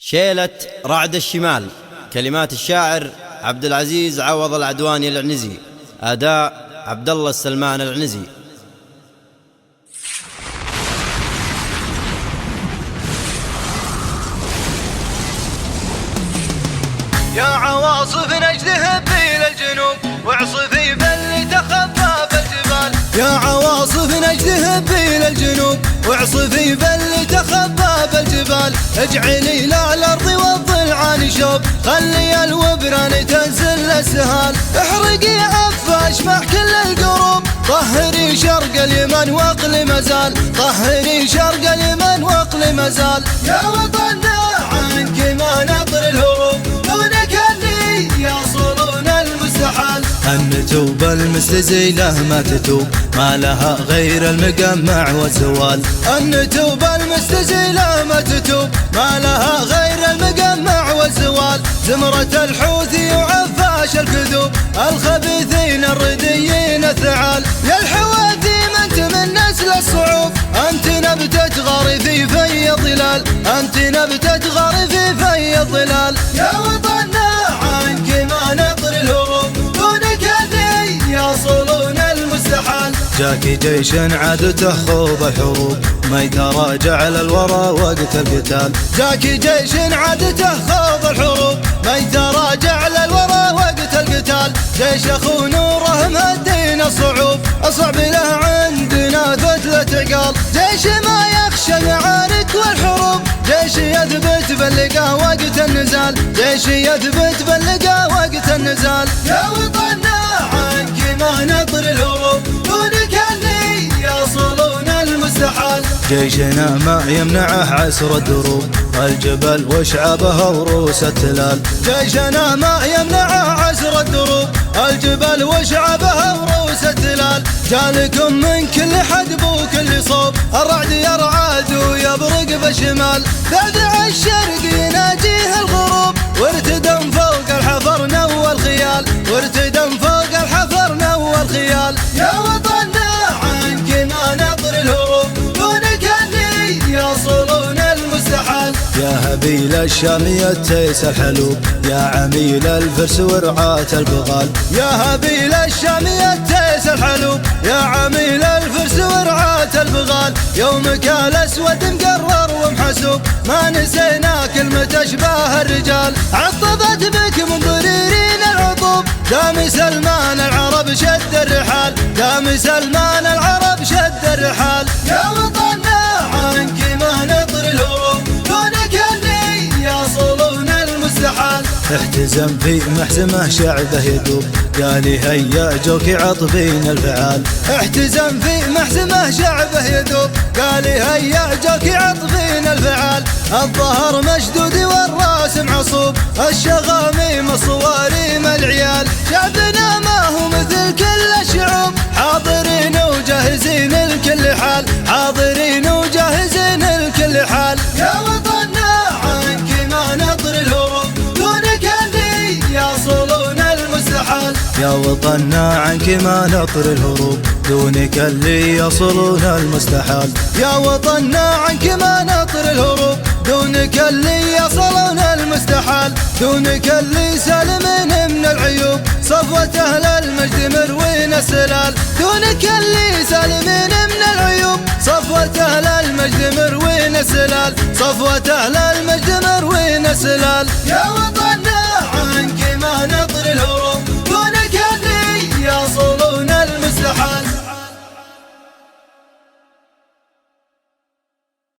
شيلة رعد الشمال. كلمات الشاعر عبد العزيز عوض العدواني العنزي. أداء عبد الله السلمان العنزي. يا عواصف نجدهب إلى الجنوب واعصفي بل تخفى بالجبال. يا عواصف نجدهب إلى الجنوب واعصفي بل تخفى بالجبال. اجعلي لا الأرض والضلعان شوب، خلي الوبران تنزل السهال. احرقي عفاش مع كل القروب، طهري شرق اليمن واقل مزال. طهري شرق اليمن واقل مزال. يا وطننا عنك ما نطر الهروب، دونك اللي يصلون المستحال. أن توب المستزيلة ما تتوب، ما لها غير المقمع والزوال. أن توب المستزيلة ما تتوب، ما لها غير المقمع والزوال. زمرة الحوثي وعفاش الكذوب، الخبيثين الرديين الثعال. يا الحواثيم أنت من نسل الصعوب، أنت نبتة غارفي في الظلال. أنت نبتة غارفي في الظلال. يا وطننا عنك ما نطر الهروب، دونك اللي يصلون المستحال. جاكي جيش عادته خوض الحروب، ما يتراجع للورى وقت القتال. جاكي جيش عادته خوض الحروب، ما يتراجع للورى وقت القتال. جيش اخو نوره مهدينا الصعوب، اصعب له عندنا فتلة عقال. جيش ما يخشى المعارك والحروب، جيش يثبت باللقاء وقت النزال. جيش يثبت باللقاء وقت النزال. يا وطننا عنك ما نطر الهروب، دونك اللي يصلون المستحال. جيشنا ما يمنعه عسر الدروب، الجبل وشعبها وروس التلال. جيشنا ما يمنعه عسر الدروب، الجبل وشعبها وروس التلال. جالكم من كل حدب وكل صوب، الرعد يرعد ويبرق بالشمال. ذعذع الشرق يناجيه الغروب، وارتدم فوق الحفر نوى الخيال. وارتدم فوق الحفر نوى الخيال. يا وطننا عنك ما نطر الهروب، دونك اللي يصلون المستحال. يا هبيل الشامية تيس الحلوب، يا عميل الفرس ورعاة البغال. يا هبيل الشامية تيس الحلوب، يا عميل الفرس ورعاة البغال. يومك الأسود مقرر ومحسوب، ما نسينا كلمة أشباه الرجال. عطبت بك من ضريرين العطوب، دام سلمان العرب شد الرحال. دام سلمان العرب شد الرحال. يا وطننا عنك ما نطر الهروب، دونك اللي يصلون المستحال. احتزم في محزمه شعبه يدوب، قالي هيا جوك عطفين الفعال. احتزم في محزمه شعبه يدوب، قالي هيا جوك عطفين الفعال. الظهر مشدود والراس معصوب، الشغاميم الصواريم العيال. شعبنا ما هو مثل كل الشعوب، حاضرين وجاهزين لكل حال. حاضرين وجاهزين لكل حال. يا وطننا عنك ما نطر الهروب، دونك اللي يصلون المستحال. يا وطننا عنك ما نطر الهروب، دونك اللي يصلون المستحال. يا وطننا عنك ما نطر الهروب، دونك اللي يصلون المستحال. دونك اللي سالمين من العيوب، صفوة أهل المجد مروين السلال. دونك اللي سالمين من العيوب، صفوة أهل المجد مروين السلال. صفوة أهل المجد